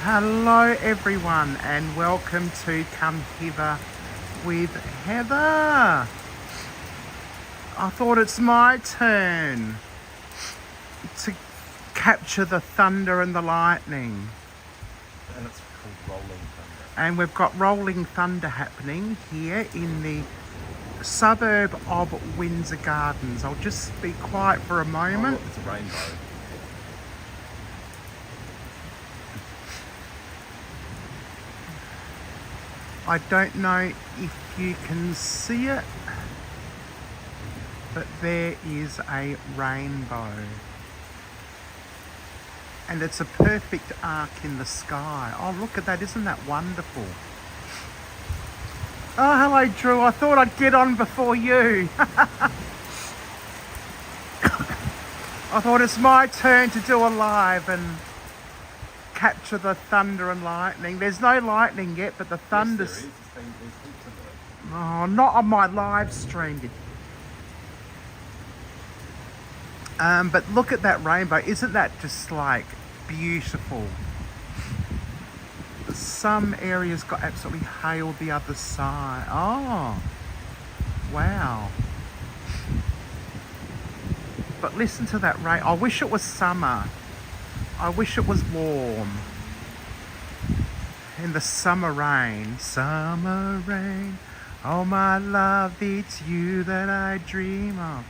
Hello everyone and welcome to Come Hither with Heather. I thought it's my turn to capture the thunder and the lightning. And it's called Rolling Thunder. And we've got rolling thunder happening here in the suburb of Windsor Gardens. I'll just be quiet for a moment. Oh, look, it's a rainbow. I don't know if you can see it, but there is a rainbow. And it's a perfect arc in the sky. Oh, look at that. Isn't that wonderful? Oh, hello, Drew. I thought I'd get on before you. I thought it's my turn to do a live and capture the thunder and lightning. There's no lightning yet, but the thunder. Yes, there is. There's heaps of it. Oh, not on my live stream. But look at that rainbow. Isn't that just like beautiful? Some areas got absolutely hailed the other side. Oh, wow. But listen to that rain. I wish it was summer. I wish it was warm. In the summer rain. Summer rain. Oh my love, it's you that I dream of.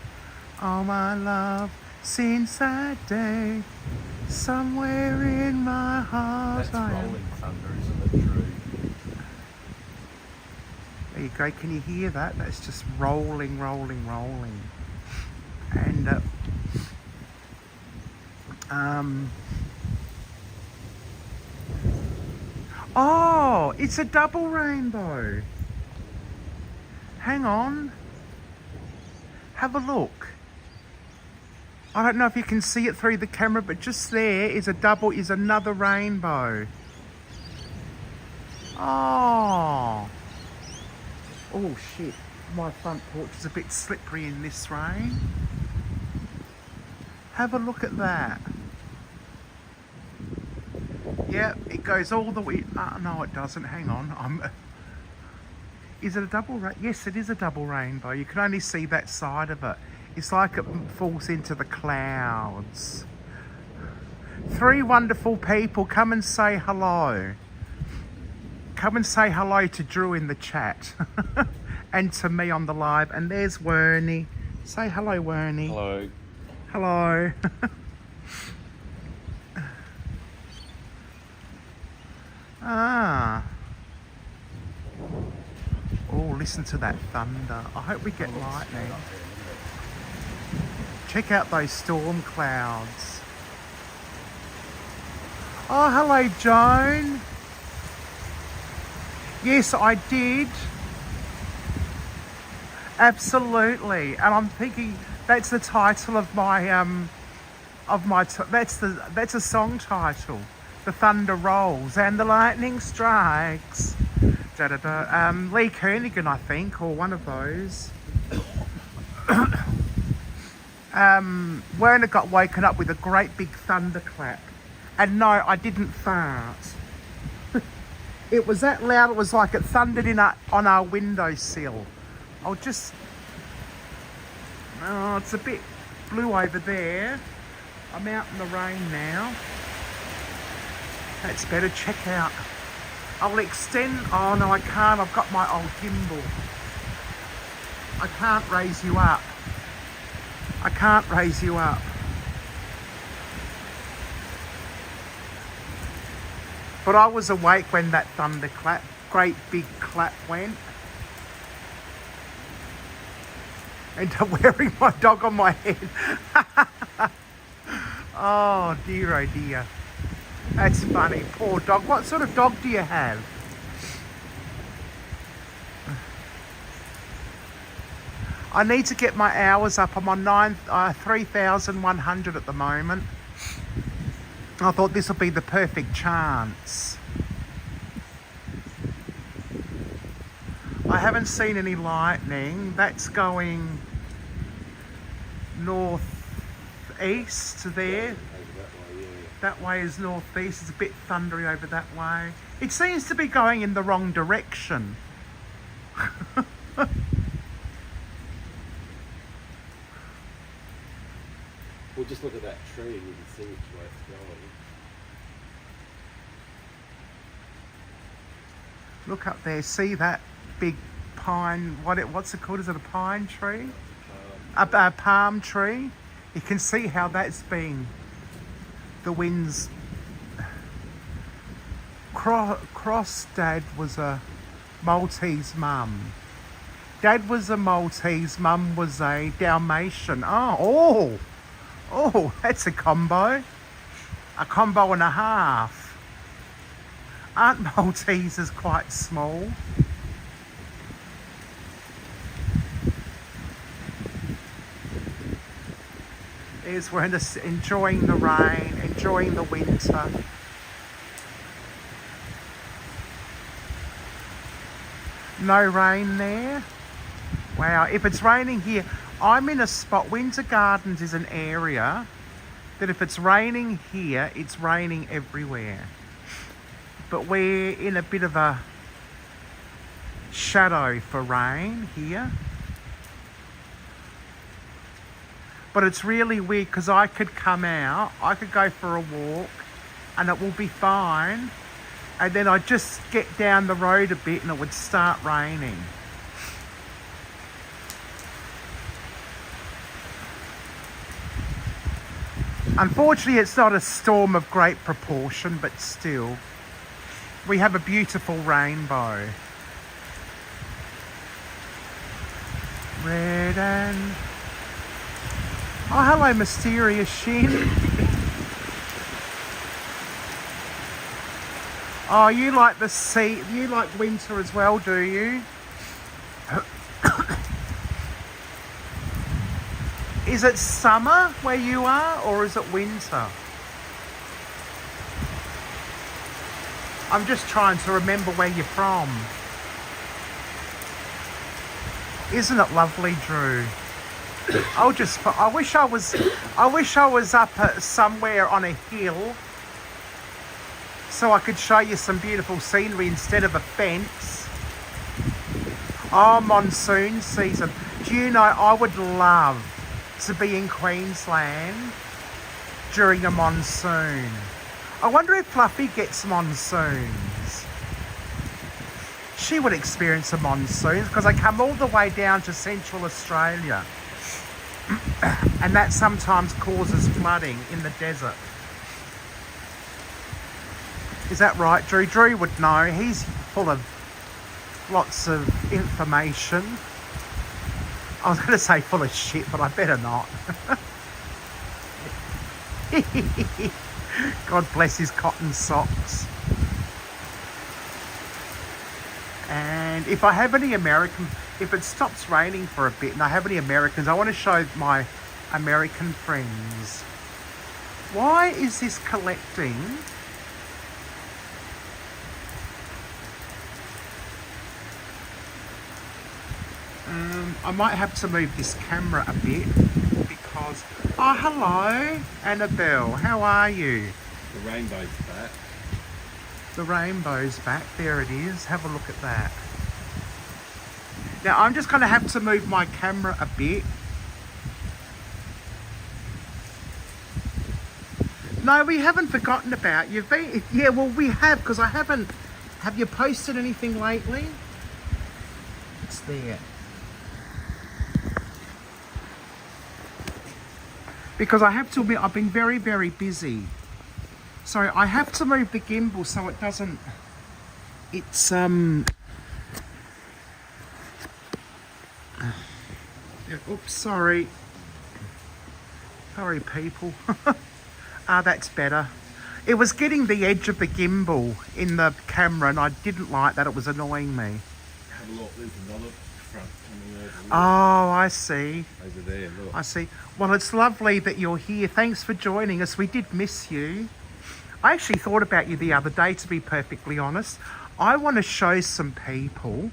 Oh my love, since that day, somewhere in my heart That's I am. Rolling Thunder, isn't it, Drew? There you go, can you hear that? That's just rolling, rolling, rolling. And oh, it's a double rainbow. Hang on. Have a look. I don't know if you can see it through the camera, but just there is another rainbow. Oh. Oh shit. My front porch is a bit slippery in this rain. Have a look at that. Yeah, it goes all the way. No, it doesn't. Hang on. Is it a double Yes, it is a double rainbow. You can only see that side of it. It's like it falls into the clouds. 3 wonderful people. Come and say hello. Come and say hello to Drew in the chat. And to me on the live. And there's Wernie. Say hello, Wernie. Hello. Hello. Ah. Oh, listen to that thunder. I hope we get lightning. Check out those storm clouds. Oh, hello, Joan. Yes, I did. Absolutely. And I'm thinking that's the title of my that's a song title. The thunder rolls and the lightning strikes. Da, da, da. Lee Kernaghan, I think, or one of those. Werner got woken up with a great big thunderclap. And no, I didn't fart. It was that loud, it was like it thundered on our windowsill. I'll just... Oh, it's a bit blue over there. I'm out in the rain now. That's better. Check out. I'll extend... Oh, no, I can't. I've got my old gimbal. I can't raise you up. I can't raise you up. But I was awake when that thunderclap, great big clap went. And I'm wearing my dog on my head. Oh dear. That's funny. Poor dog. What sort of dog do you have? I need to get my hours up. I'm on 3,100 at the moment. I thought this would be the perfect chance. I haven't seen any lightning. That's going northeast there. That way is northeast. It's a bit thundery over that way. It seems to be going in the wrong direction. We'll just look at that tree and you can see which way it's going. Look up there. See that big pine? What's it called? Is it a pine tree? A palm tree. You can see how that's been. The winds. Cross Dad was a Maltese mum. Dad was a Maltese, Mum was a Dalmatian. Oh, that's a combo. A combo and a half. Aren't Maltesers quite small? We're enjoying the rain, enjoying the winter. No rain there. Wow, if it's raining here, I'm in a spot. Windsor Gardens is an area that if it's raining here, it's raining everywhere. But we're in a bit of a shadow for rain here. But it's really weird because I could come out, I could go for a walk and it will be fine. And then I'd just get down the road a bit and it would start raining. Unfortunately, it's not a storm of great proportion, but still, we have a beautiful rainbow. Red and... Oh, hello, Mysterious Shin. Oh, you like the sea, you like winter as well, do you? Is it summer where you are, or is it winter? I'm just trying to remember where you're from. Isn't it lovely, Drew? I wish I was up at somewhere on a hill so I could show you some beautiful scenery instead of a fence. Oh, monsoon season. Do you know, I would love to be in Queensland during a monsoon. I wonder if Fluffy gets monsoons. She would experience a monsoon because I come all the way down to Central Australia. And that sometimes causes flooding in the desert. Is that right, Drew? Drew would know. He's full of lots of information. I was going to say full of shit, but I better not. God bless his cotton socks. And if I have any if it stops raining for a bit and I have any Americans, I want to show my American friends. Why is this collecting? I might have to move this camera a bit because... Oh, hello, Annabelle. How are you? The rainbow's back. The rainbow's back. There it is. Have a look at that. Now, I'm just going to have to move my camera a bit. No, we haven't forgotten about you. Yeah, well, we have, because I haven't... Have you posted anything lately? It's there. Because I have to admit, I've been very, very busy. So I have to move the gimbal so it doesn't... It's, oops, sorry. Sorry, people. That's better. It was getting the edge of the gimbal in the camera and I didn't like that. It was annoying me. Have a look, there's another front coming over. Oh, I see. Over there, look. I see. Well, it's lovely that you're here. Thanks for joining us. We did miss you. I actually thought about you the other day, to be perfectly honest. I want to show some people.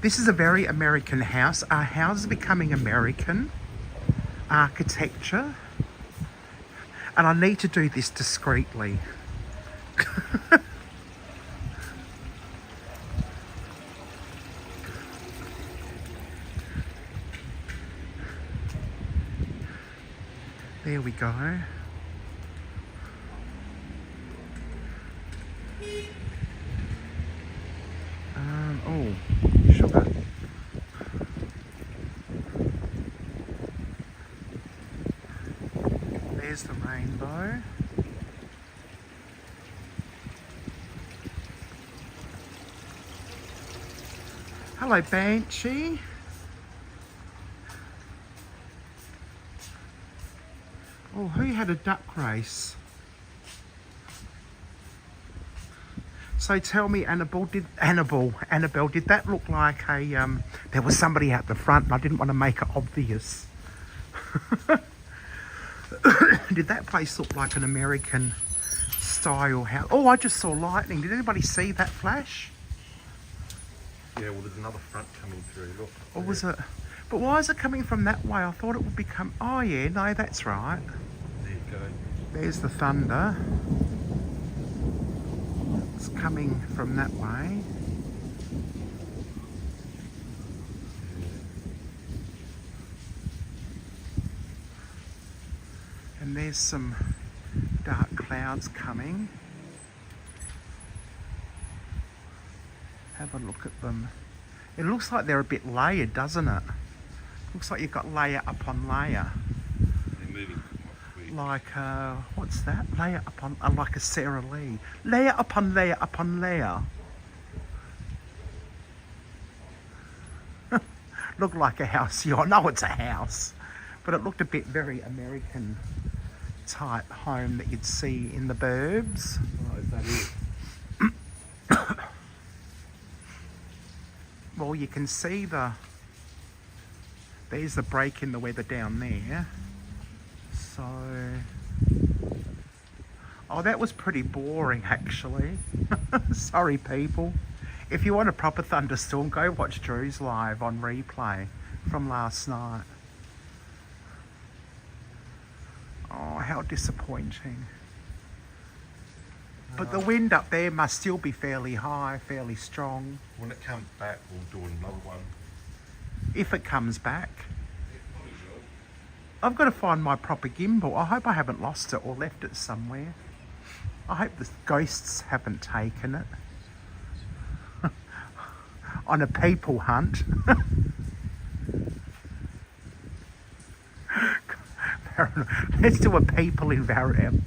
This is a very American house. Our house is becoming American architecture. And I need to do this discreetly. There we go. Oh, sugar. There's the rainbow. Hello, Banshee. Oh, who had a duck race? So tell me, Annabelle, did that look like a, there was somebody out the front and I didn't want to make it obvious. Did that place look like an American style house? Oh, I just saw lightning. Did anybody see that flash? Yeah, well, there's another front coming through. Look. Or was it? But why is it coming from that way? I thought it would become, oh yeah, no, that's right. There you go. There's the thunder. It's coming from that way. And there's some dark clouds coming. Have a look at them. It looks like they're a bit layered, doesn't it? Looks like you've got layer upon layer. They're moving quite quick. Like, what's that? Layer upon, like a Sarah Lee. Layer upon layer upon layer. Looked like a house. Yeah, I know it's a house. But it looked a bit very American type home that you'd see in the burbs. Oh, is that it? Well, you can see there's the break in the weather down there. So, oh, that was pretty boring actually. Sorry people. If you want a proper thunderstorm, go watch Drew's live on replay from last night. Oh, how disappointing. But the wind up there must still be fairly high, fairly strong. When it comes back, we'll do another one. If it comes back. I've got to find my proper gimbal. I hope I haven't lost it or left it somewhere. I hope the ghosts haven't taken it. On a people hunt. Let's do a people environment.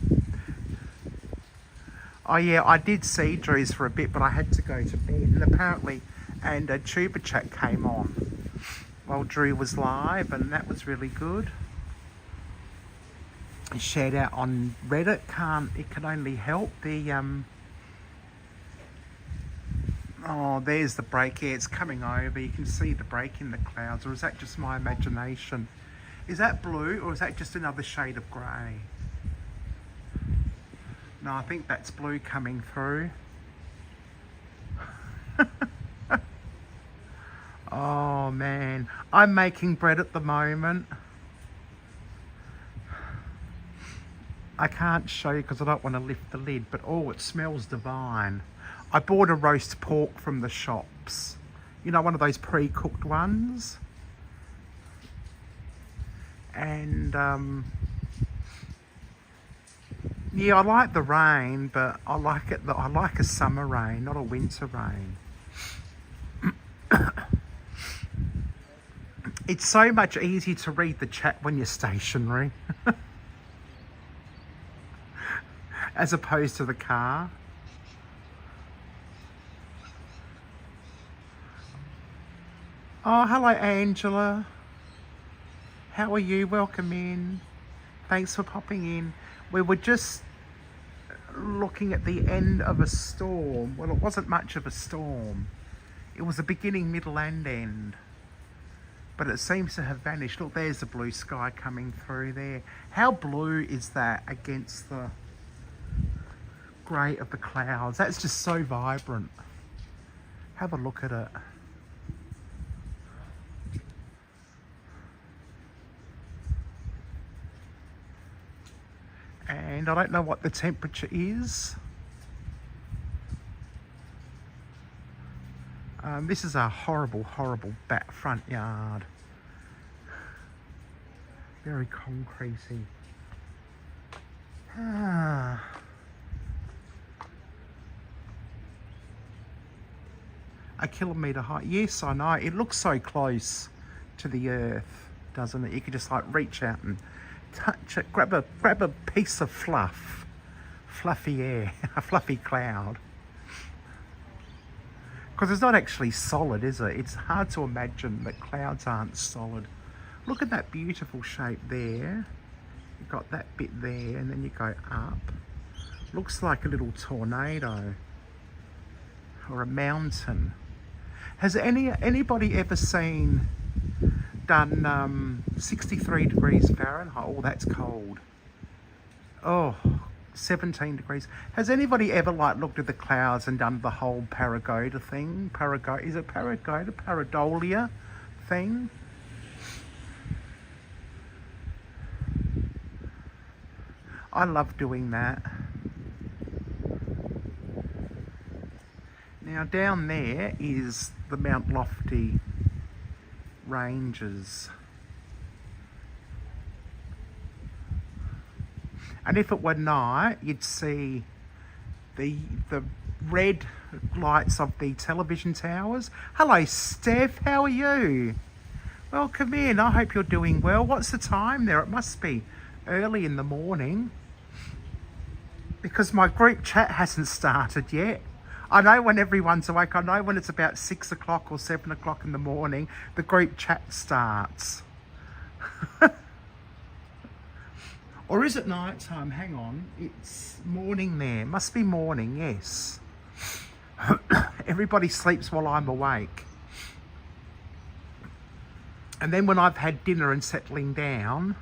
Oh yeah, I did see Drew's for a bit, but I had to go to bed. And apparently, a Tuber Chat came on while Drew was live, and that was really good. He shared out on Reddit. It can only help. Oh, there's the break. Yeah, it's coming over. You can see the break in the clouds. Or is that just my imagination? Is that blue, or is that just another shade of grey? No, I think that's blue coming through. Oh man, I'm making bread at the moment. I can't show you because I don't want to lift the lid, but oh, it smells divine. I bought a roast pork from the shops. You know, one of those pre-cooked ones. And yeah, I like the rain, but I like it. I like a summer rain, not a winter rain. It's so much easier to read the chat when you're stationary, as opposed to the car. Oh, hello, Angela. How are you? Welcome in. Thanks for popping in. We were just looking at the end of a storm. Well, it wasn't much of a storm. It was a beginning, middle and end. But it seems to have vanished. Look, there's the blue sky coming through there. How blue is that against the grey of the clouds? That's just so vibrant. Have a look at it. mind. I don't know what the temperature is. This is a horrible, horrible back front yard. Very concretey. A kilometre high. Yes, I know. It looks so close to the earth, doesn't it? You could just like reach out and touch it. Grab a piece of fluff. Fluffy air. A fluffy cloud. Because it's not actually solid, is it? It's hard to imagine that clouds aren't solid. Look at that beautiful shape there. You've got that bit there, and then you go up. Looks like a little tornado. Or a mountain. Has anybody ever done 63 degrees Fahrenheit? Oh, that's cold. Oh, 17 degrees. Has anybody ever like looked at the clouds and done the whole paragoda thing? Is it paragoda? Pareidolia thing? I love doing that. Now down there is the Mount Lofty Ranges. And if it were night, you'd see the red lights of the television towers. Hello, Steph, how are you? Welcome in, I hope you're doing well. What's the time there? It must be early in the morning, because my group chat hasn't started yet. I know when everyone's awake. I know when it's about 6 o'clock or 7 o'clock in the morning, the group chat starts. Or is it night time? Hang on. It's morning there. Must be morning, yes. Everybody sleeps while I'm awake. And then when I've had dinner and settling down,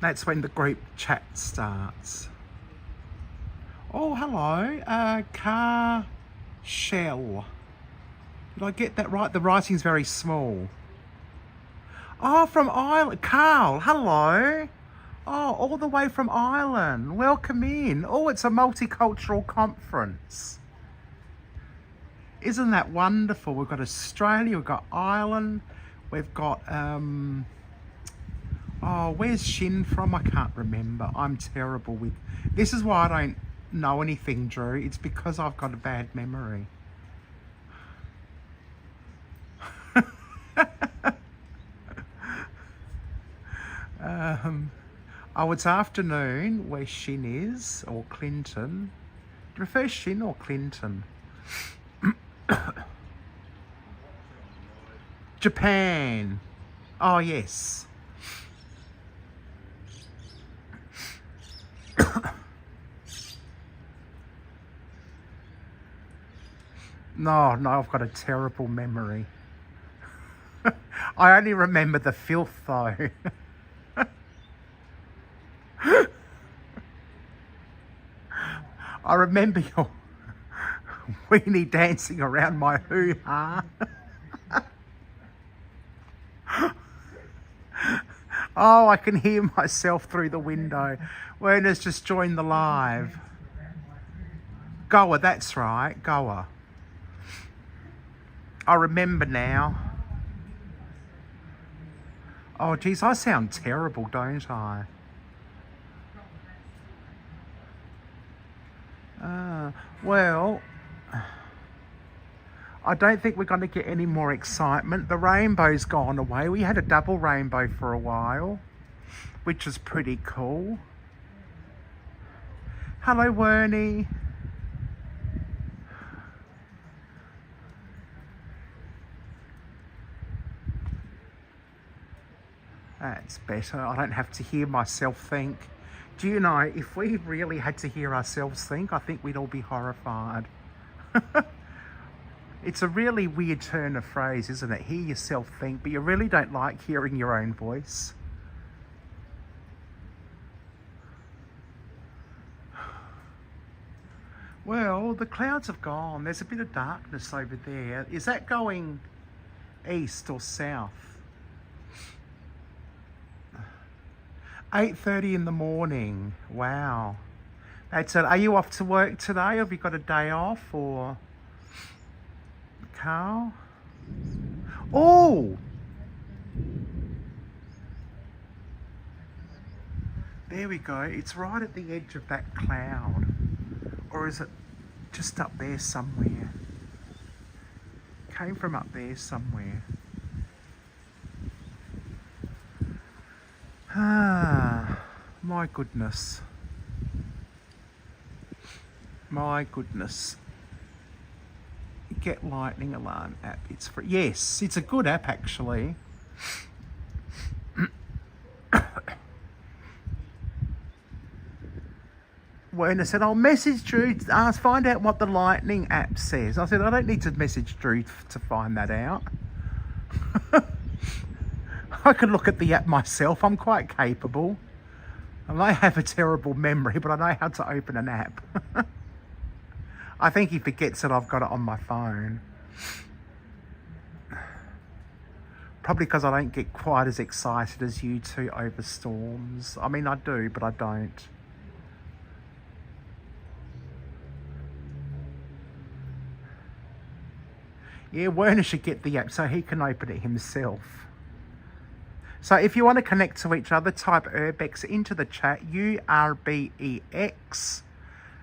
that's when the group chat starts. Oh, hello, Car Shell. Did I get that right? The writing's very small. Oh, from Ireland. Carl, hello. Oh, all the way from Ireland. Welcome in. Oh, it's a multicultural conference. Isn't that wonderful? We've got Australia, we've got Ireland, we've got, oh, where's Shin from? I can't remember. I'm terrible with... This is why I don't know anything, Drew. It's because I've got a bad memory. Oh, it's afternoon where Shin is, or Clinton. Do you prefer Shin or Clinton? Japan. Oh, yes. No, I've got a terrible memory. I only remember the filth, though. I remember your weenie dancing around my hoo-ha. Oh, I can hear myself through the window. Werner's just joined the live. Goa, that's right, Goa. I remember now. Oh, geez, I sound terrible, don't I? Well, I don't think we're going to get any more excitement. The rainbow's gone away. We had a double rainbow for a while, which is pretty cool. Hello, Wernie. That's better. I don't have to hear myself think. Do you know, if we really had to hear ourselves think, I think we'd all be horrified. It's a really weird turn of phrase, isn't it? Hear yourself think, but you really don't like hearing your own voice. Well, the clouds have gone. There's a bit of darkness over there. Is that going east or south? 8:30 in the morning. Wow. That's it. Are you off to work today? Have you got a day off or Carl? Oh! There we go. It's right at the edge of that cloud. Or is it just up there somewhere? Came from up there somewhere. Ah, my goodness. My goodness. Get Lightning Alarm app. It's free. Yes, it's a good app actually. Werner said, I'll message Drew to ask, find out what the Lightning app says. I said, I don't need to message Drew to find that out. I can look at the app myself. I'm quite capable. I may have a terrible memory, but I know how to open an app. I think he forgets that I've got it on my phone. Probably because I don't get quite as excited as you two over storms. I mean, I do, but I don't. Yeah, Werner should get the app so he can open it himself. So if you want to connect to each other, type Urbex into the chat, URBEX,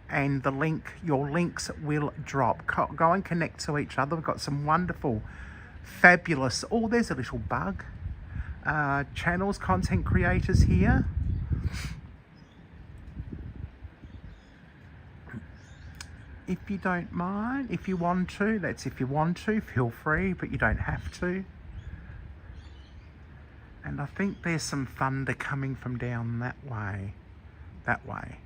and the link, your links will drop. Go and connect to each other. We've got some wonderful, fabulous, oh, there's a little bug, channels, content creators here. If you don't mind, if you want to, that's if you want to, feel free, but you don't have to. And I think there's some thunder coming from down that way. That way.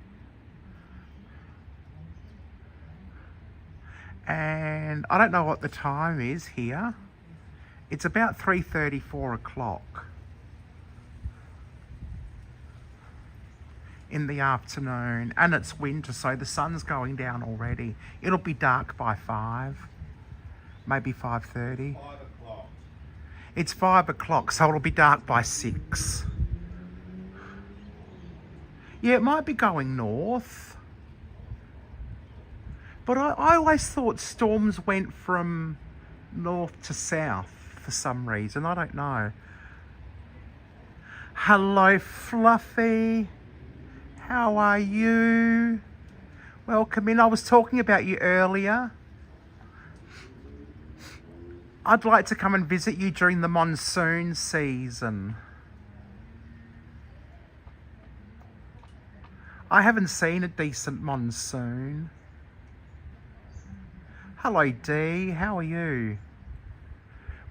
And I don't know what the time is here. It's about 3:30, 4 o'clock in the afternoon, and it's winter, so the sun's going down already. It'll be dark by 5, maybe 5:30. 5 o'clock. It's 5 o'clock, so it'll be dark by 6. Yeah, it might be going north. But I always thought storms went from north to south for some reason. I don't know. Hello, Fluffy. How are you? Welcome in. I was talking about you earlier. I'd like to come and visit you during the monsoon season. I haven't seen a decent monsoon. Hello, Dee. How are you?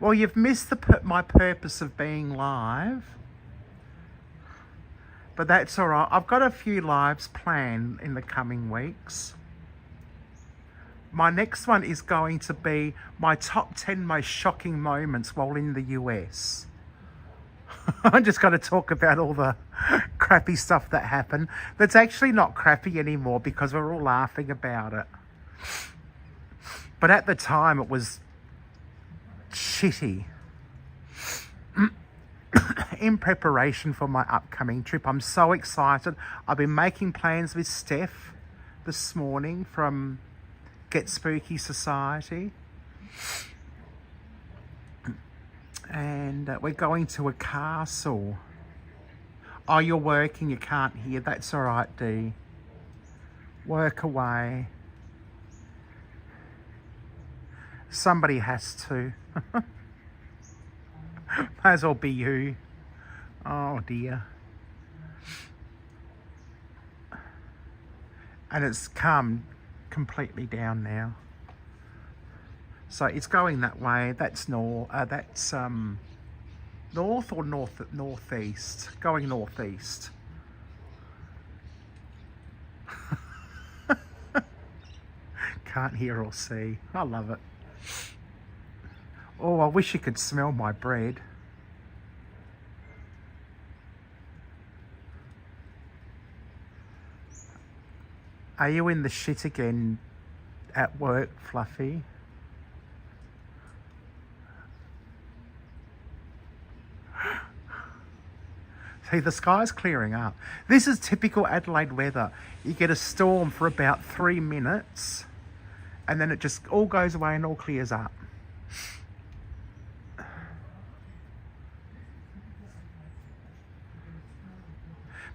Well, you've missed my purpose of being live. But that's all right. I've got a few lives planned in the coming weeks. My next one is going to be my top 10 most shocking moments while in the US. I'm just going to talk about all the crappy stuff that happened. That's actually not crappy anymore because we're all laughing about it. But at the time, it was shitty. In preparation for my upcoming trip, I'm so excited. I've been making plans with Steph this morning from Get Spooky Society. And we're going to a castle. Oh, you're working, you can't hear. That's all right, Dee. Work away. Somebody has to. Might as well be you. Oh dear. And it's calmed completely down now. So it's going that way. That's north or northeast. Going northeast. Can't hear or see. I love it. Oh, I wish you could smell my bread. Are you in the shit again at work, Fluffy? See, the sky's clearing up. This is typical Adelaide weather. You get a storm for about 3 minutes and then it just all goes away and all clears up.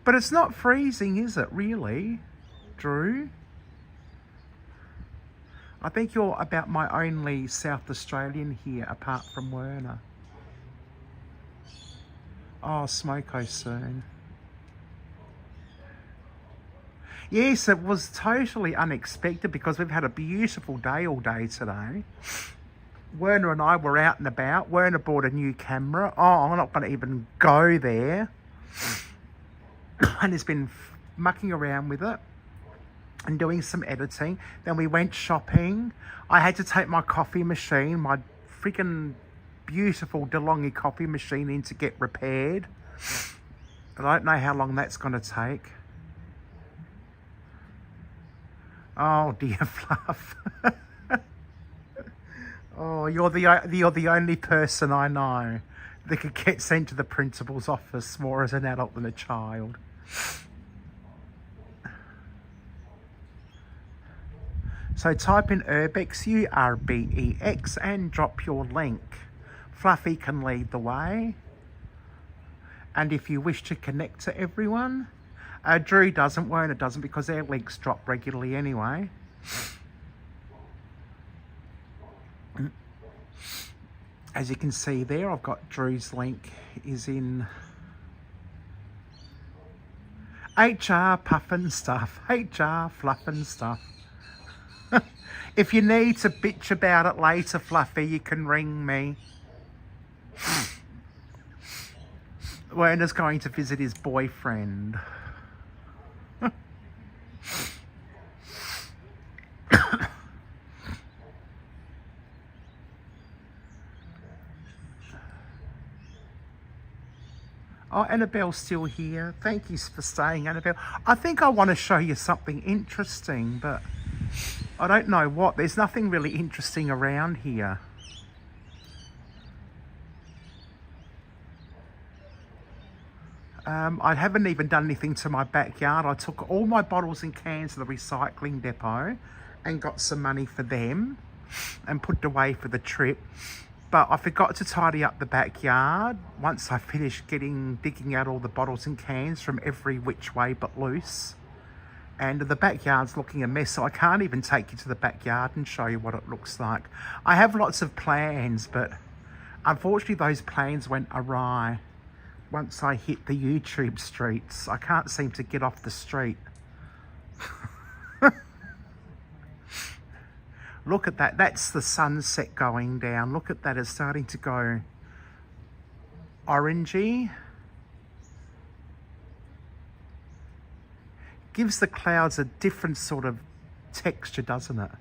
But it's not freezing, is it, really, Drew? I think you're about my only South Australian here, apart from Werner. Oh, smoko soon. Yes, it was totally unexpected because we've had a beautiful day all day today. Werner and I were out and about. Werner bought a new camera. Oh, I'm not going to even go there. And he's been mucking around with it and doing some editing. Then we went shopping. I had to take my coffee machine, my freaking beautiful DeLonghi coffee machine, in to get repaired. And I don't know how long that's going to take. Oh dear, Fluff. Oh, you're the only person I know that could get sent to the principal's office more as an adult than a child. So type in Urbex, URBEX, and drop your link. Fluffy can lead the way. And if you wish to connect to everyone, Drew doesn't, Werner doesn't, because their links drop regularly anyway. As you can see there, I've got Drew's link is in HR puffin stuff, HR fluffin stuff. If you need to bitch about it later, Fluffy, you can ring me. Werner's going to visit his boyfriend. Oh, Annabelle's still here. Thank you for staying, Annabelle. I think I want to show you something interesting, but I don't know what. There's nothing really interesting around here. I haven't even done anything to my backyard. I took all my bottles and cans to the recycling depot and got some money for them and put it away for the trip. But I forgot to tidy up the backyard once I finished digging out all the bottles and cans from every which way but loose. And the backyard's looking a mess, so I can't even take you to the backyard and show you what it looks like. I have lots of plans, but unfortunately those plans went awry once I hit the YouTube streets. I can't seem to get off the street. Look at that. That's the sunset going down. Look at that. It's starting to go orangey. Gives the clouds a different sort of texture, doesn't it?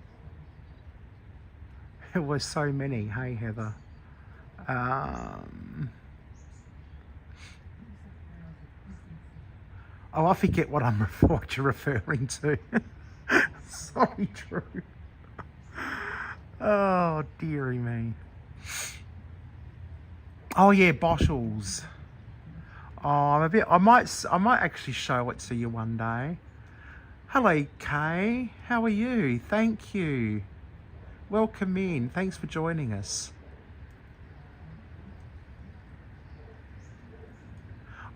There were so many. Hey, Heather. Oh, I forget what what you're referring to. Sorry, Drew. Oh, dearie me. Oh yeah, bottles. Oh, I might actually show it to you one day. Hello, Kay. How are you? Thank you. Welcome in. Thanks for joining us.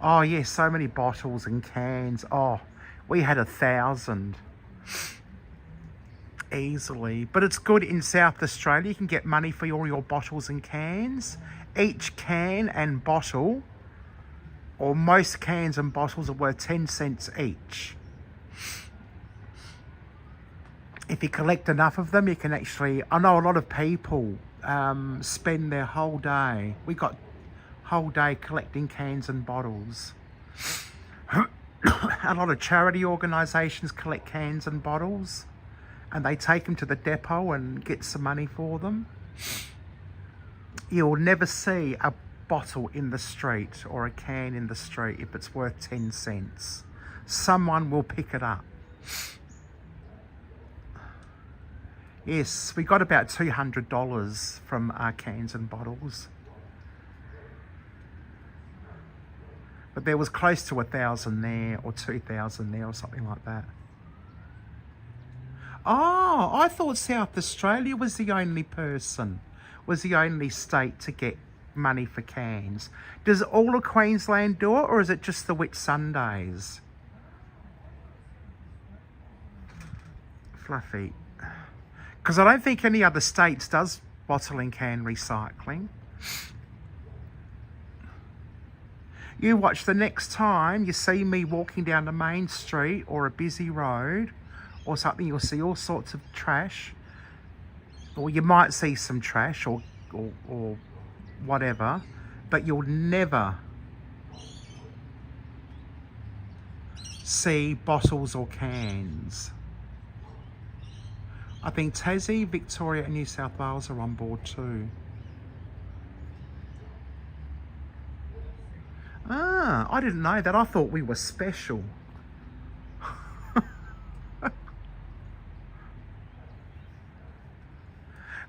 Oh yeah, so many bottles and cans. Oh, we had 1,000. Easily. But it's good in South Australia. You can get money for all your bottles and cans. Each can and bottle, or most cans and bottles, are worth 10 cents each. If you collect enough of them, you can actually... I know a lot of people spend their whole day. We got whole day collecting cans and bottles. A lot of charity organisations collect cans and bottles, and they take them to the depot and get some money for them. You'll never see a bottle in the street or a can in the street if it's worth 10 cents. Someone will pick it up. Yes, we got about $200 from our cans and bottles. But there was close to 1,000 there, or 2,000 there, or something like that. Oh, I thought South Australia was the only state to get money for cans. Does all of Queensland do it, or is it just the Whitsundays? Fluffy. Because I don't think any other states does bottle and can recycling. You watch the next time you see me walking down the main street or a busy road or something, you'll see all sorts of trash. Or you might see some trash or whatever, but you'll never see bottles or cans. I think Tassie, Victoria and New South Wales are on board too. Ah, I didn't know that. I thought we were special.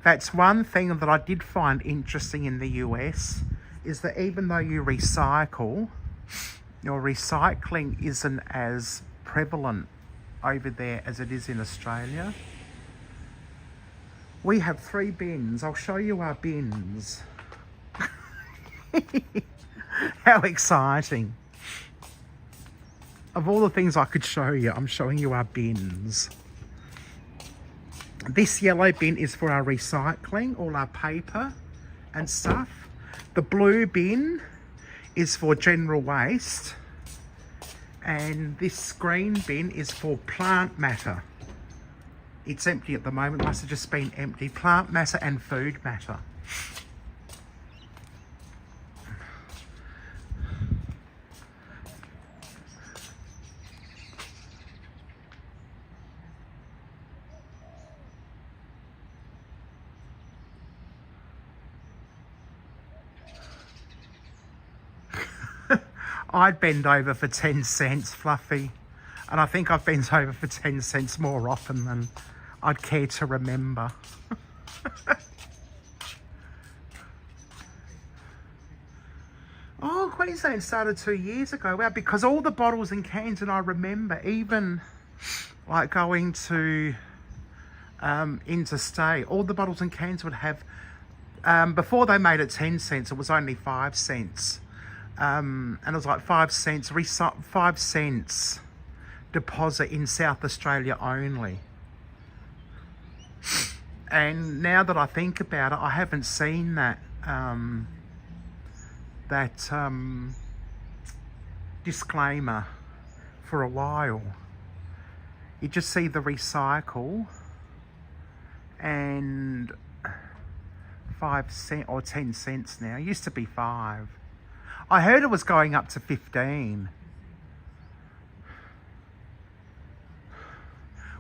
That's one thing that I did find interesting in the US, is that even though you recycle, your recycling isn't as prevalent over there as it is in Australia. We have 3 bins. I'll show you our bins. How exciting. Of all the things I could show you, I'm showing you our bins. This yellow bin is for our recycling, all our paper and stuff. The blue bin is for general waste. And this green bin is for plant matter. It's empty at the moment, must have just been empty. Plant matter and food matter. I'd bend over for 10 cents, Fluffy. And I think I've bent over for 10 cents more often than I'd care to remember. Oh, Queensland started 2 years ago. Wow, because all the bottles and cans, and I remember even like going to interstate, all the bottles and cans would have, before they made it 10 cents, it was only 5 cents. And it was like 5 cents, 5 cents deposit in South Australia only. And now that I think about it, I haven't seen that disclaimer for a while. You just see the recycle and 5 cents or 10 cents now. It used to be 5. I heard it was going up to 15.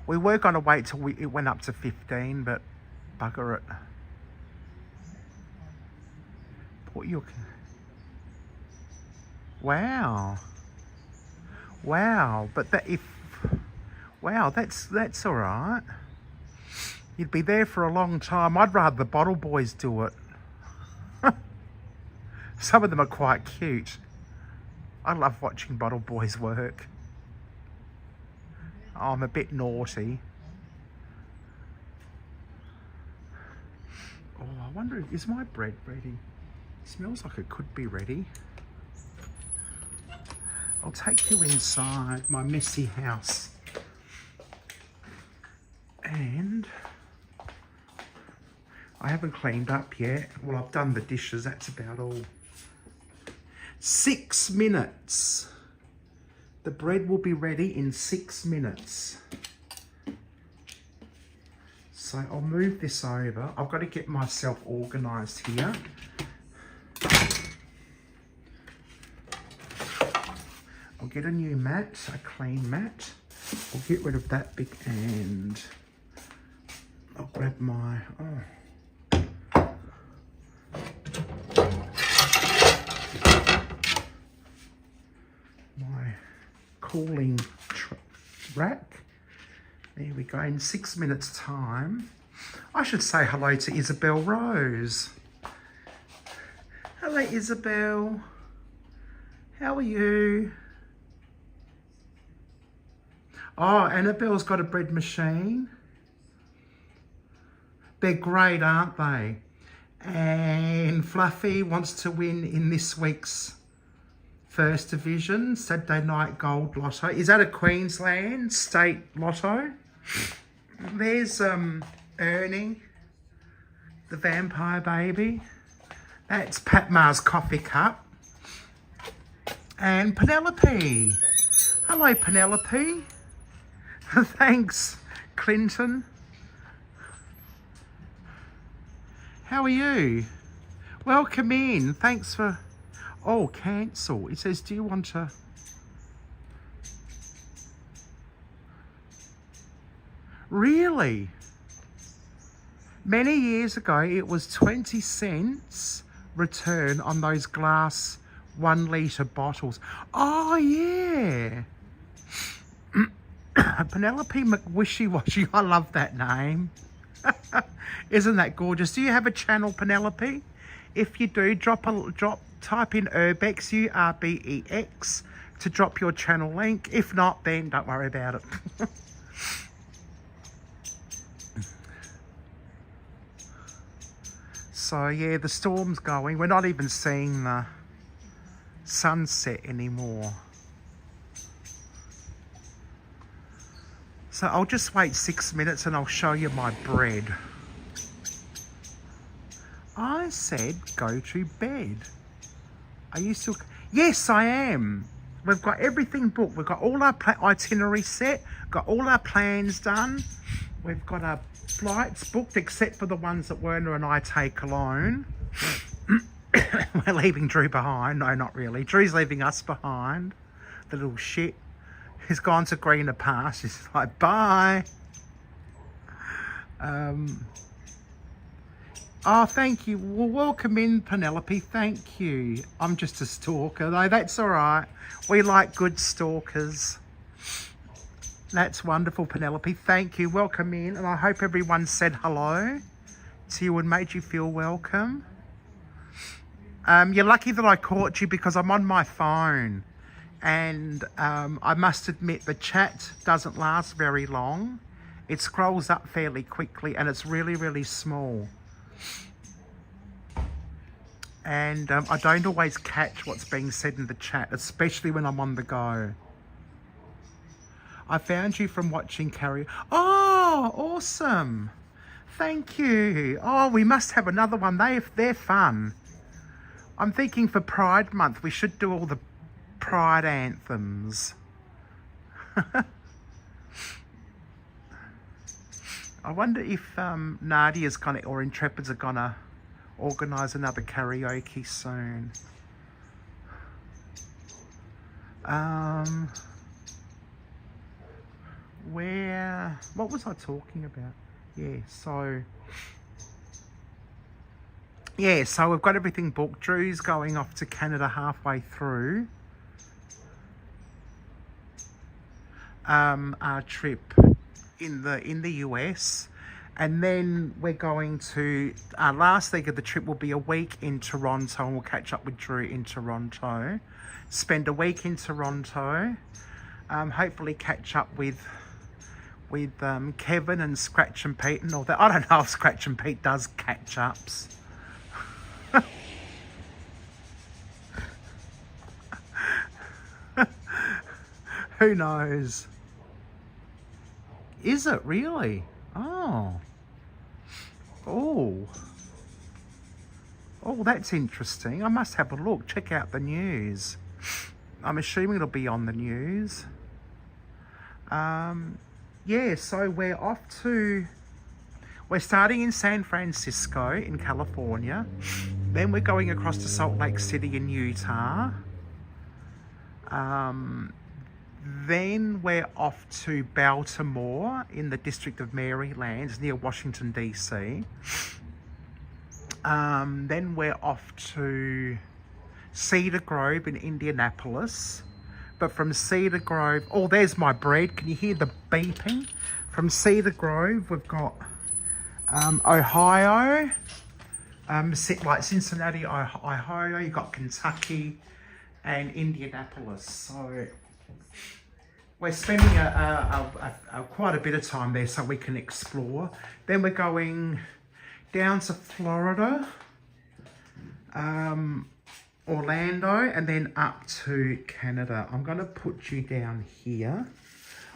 We were going to wait till it went up to 15, but bugger it. Wow. Wow, but that's all right. You'd be there for a long time. I'd rather the bottle boys do it. Some of them are quite cute. I love watching bottle boys work. Oh, I'm a bit naughty. Oh, I wonder, is my bread ready? It smells like it could be ready. I'll take you inside my messy house. And I haven't cleaned up yet. Well, I've done the dishes, that's about all. 6 minutes. The bread will be ready in 6 minutes. So I'll move this over. I've got to get myself organised here. I'll get a new mat, a clean mat. I'll get rid of that big and I'll grab my, my cooling rack. There we go, in 6 minutes time. I should say hello to Isabel Rose. Hello Isabel. How are you? Oh, Annabelle's got a bread machine. They're great, aren't they? And Fluffy wants to win in this week's First Division Saturday Night Gold Lotto. Is that a Queensland State Lotto? There's Ernie, the vampire baby. That's Patma's coffee cup. And Penelope. Hello, Penelope. Thanks, Clinton. How are you? Welcome in. Thanks for... Oh, cancel. It says, do you want to... Really? Many years ago, it was 20 cents return on those glass 1 litre bottles. Oh, yeah. Penelope McWishy-Washy. I love that name. Isn't that gorgeous? Do you have a channel, Penelope? If you do, type in Urbex, URBEX, to drop your channel link. If not, then don't worry about it. So yeah, the storm's going. We're not even seeing the sunset anymore. So I'll just wait 6 minutes and I'll show you my bread. I said go to bed. Are you still... Yes, I am. We've got everything booked. We've got all our itinerary set. Got all our plans done. We've got our flights booked, except for the ones that Werner and I take alone. We're leaving Drew behind. No, not really. Drew's leaving us behind. The little shit. He's gone to greener pastures. He's like, bye. Oh, thank you. Well, welcome in, Penelope. Thank you. I'm just a stalker, though. That's all right. We like good stalkers. That's wonderful, Penelope. Thank you. Welcome in. And I hope everyone said hello to you and made you feel welcome. You're lucky that I caught you because I'm on my phone. And I must admit the chat doesn't last very long. It scrolls up fairly quickly and it's really, really small. And I don't always catch what's being said in the chat, especially when I'm on the go. I found you from watching Carrie. Oh, awesome. Thank you. Oh, we must have another one. They're fun. I'm thinking for Pride Month, we should do all the Pride anthems. I wonder if Nadia's gonna, or Intrepids are gonna organise another karaoke soon. What was I talking about? So we've got everything booked. Drew's going off to Canada halfway through our trip in the US, and then we're going to, our last leg of the trip will be a week in Toronto, and we'll catch up with Drew in Toronto, spend a week in Toronto, hopefully catch up with Kevin and Scratch and Pete and all that. I don't know if Scratch and Pete does catch-ups. Who knows? Is it really? Oh, that's interesting. I must have a look. Check out the news. I'm assuming it'll be on the news. Yeah, so we're starting in San Francisco in California. Then we're going across to Salt Lake City in Utah. Then we're off to Baltimore in the District of Maryland, near Washington, D.C. Then we're off to Cedar Grove in Indianapolis. But from Cedar Grove... Oh, there's my bread. Can you hear the beeping? From Cedar Grove, we've got Ohio. Like Cincinnati, Ohio. You've got Kentucky. and Indianapolis. So we're spending quite a bit of time there so we can explore. Then we're going down to Florida, Orlando, and then up to Canada. I'm going to put you down here.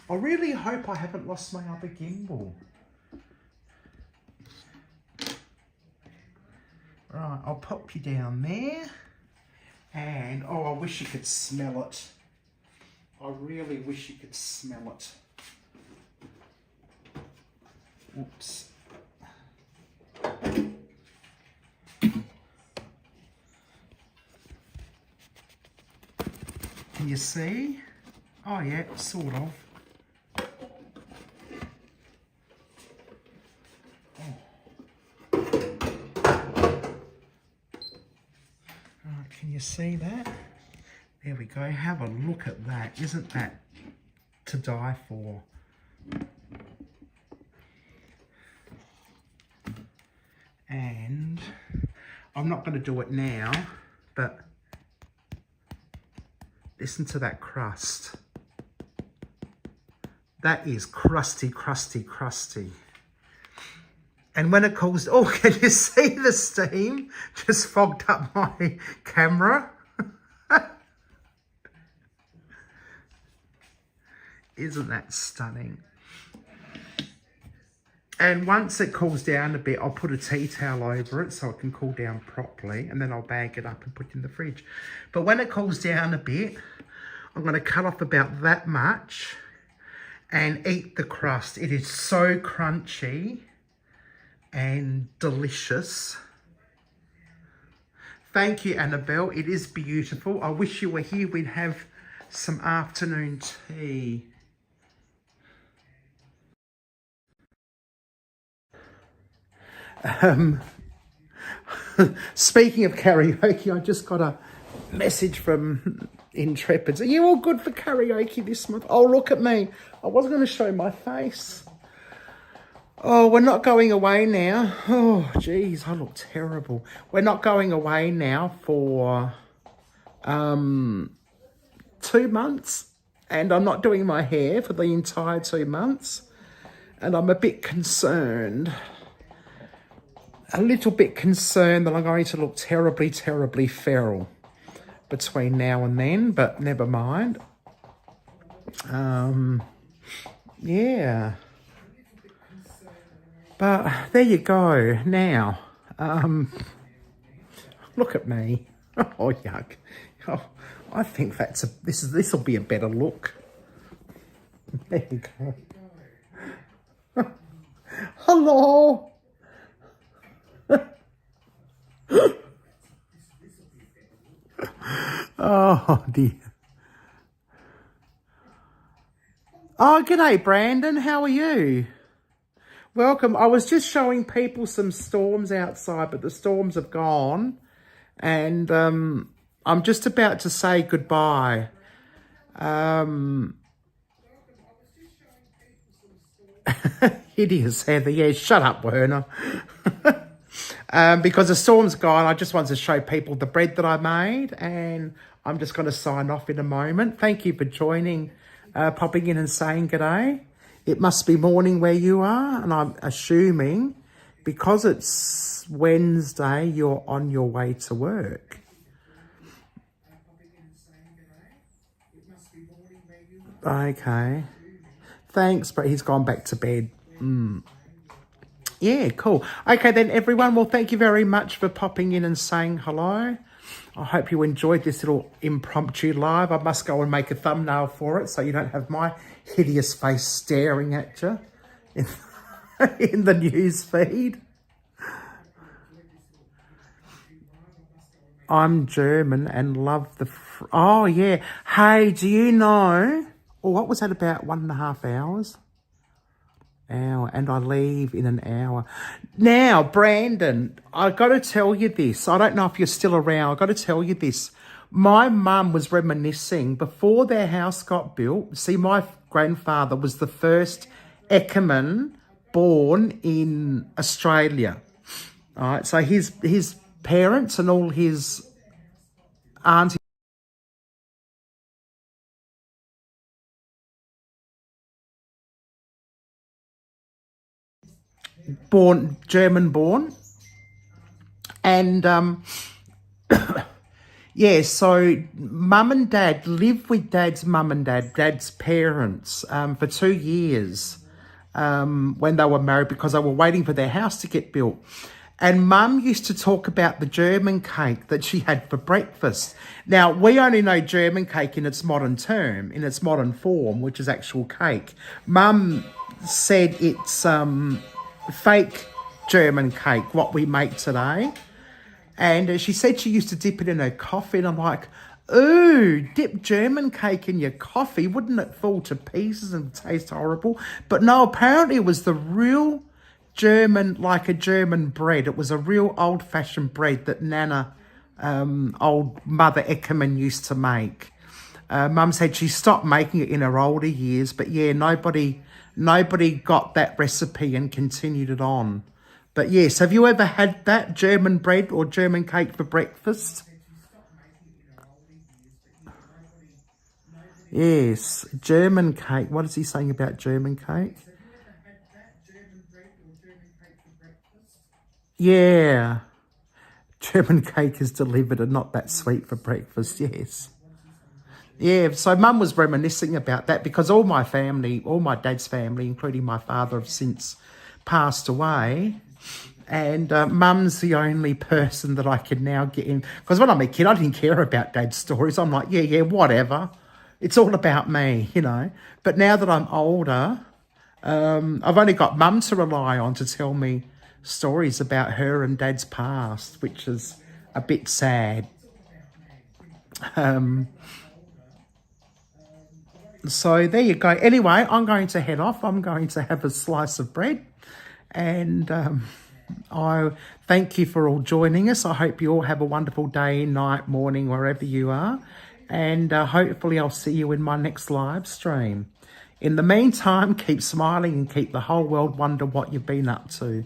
I really hope I haven't lost my other gimbal. Right, I'll pop you down there. And, oh, I wish you could smell it. I really wish you could smell it. Oops. Can you see? Oh yeah, sort of. Can you see that? There we go. Have a look at that. Isn't that to die for? And I'm not going to do it now, but listen to that crust. That is crusty, crusty, crusty. And when it cools, oh, can you see the steam? Just fogged up my camera. Isn't that stunning? And once it cools down a bit, I'll put a tea towel over it so it can cool down properly. And then I'll bag it up and put it in the fridge. But when it cools down a bit, I'm going to cut off about that much and eat the crust. It is so crunchy and delicious. Thank you, Annabelle. It is beautiful. I wish you were here. We'd have some afternoon tea. Speaking of karaoke, I just got a message from Intrepids. Are you all good for karaoke this month? Oh, look at me. I wasn't going to show my face. Oh, we're not going away now. Oh, geez, I look terrible. We're not going away now for 2 months. And I'm not doing my hair for the entire 2 months. And I'm a bit concerned. A little bit concerned that I'm going to look terribly, terribly feral between now and then. But never mind. Yeah. But there you go. Now, look at me. Oh, yuck. Oh, I think this will be a better look. There you go. Hello. Oh dear. Oh, g'day, Brandon. How are you? Welcome. I was just showing people some storms outside, but the storms have gone. And I'm just about to say goodbye. Hideous, Heather. Yeah, shut up, Werner. Because the storm's gone, I just wanted to show people the bread that I made. And I'm just going to sign off in a moment. Thank you for joining, popping in and saying g'day. It must be morning where you are, and I'm assuming because it's Wednesday, you're on your way to work. Okay. Thanks, but he's gone back to bed. Yeah, cool. Okay then, everyone. Well, thank you very much for popping in and saying hello. I hope you enjoyed this little impromptu live. I must go and make a thumbnail for it so you don't have my hideous face staring at you in the news feed. I'm German and love the... Oh, yeah. Hey, do you know... Oh, what was that, about 1.5 hours? Hour, and I leave in an hour. Now, Brandon, I got to tell you this. I don't know if you're still around. I got to tell you this. My mum was reminiscing before their house got built. See, my grandfather was the first Eckermann born in Australia. All right, so his parents and all his aunties German born. And yeah, so mum and dad lived with dad's mum and dad's parents for 2 years when they were married, because they were waiting for their house to get built. And mum used to talk about the German cake that she had for breakfast. Now, we only know German cake in its modern term, in its modern form, which is actual cake. Mum said it's fake German cake, what we make today. And she said she used to dip it in her coffee. And I'm like, ooh, dip German cake in your coffee. Wouldn't it fall to pieces and taste horrible? But no, apparently it was the real German, like a German bread. It was a real old-fashioned bread that Nana, old Mother Eckermann, used to make. Mum said she stopped making it in her older years, but yeah, nobody got that recipe and continued it on. But yes, have you ever had that German bread or German cake for breakfast? Yes, German cake. What is he saying about German cake? Yeah. German cake is delivered and not that sweet for breakfast, yes. Yeah, so Mum was reminiscing about that, because all my dad's family, including my father, have since passed away. And Mum's the only person that I can now get in. Because when I'm a kid, I didn't care about Dad's stories. I'm like, yeah, whatever. It's all about me, you know. But now that I'm older, I've only got Mum to rely on to tell me stories about her and Dad's past, which is a bit sad. So there you go. Anyway, I'm going to head off. I'm going to have a slice of bread. And I thank you for all joining us. I hope you all have a wonderful day, night, morning, wherever you are. And hopefully I'll see you in my next live stream. In the meantime, keep smiling and keep the whole world wonder what you've been up to.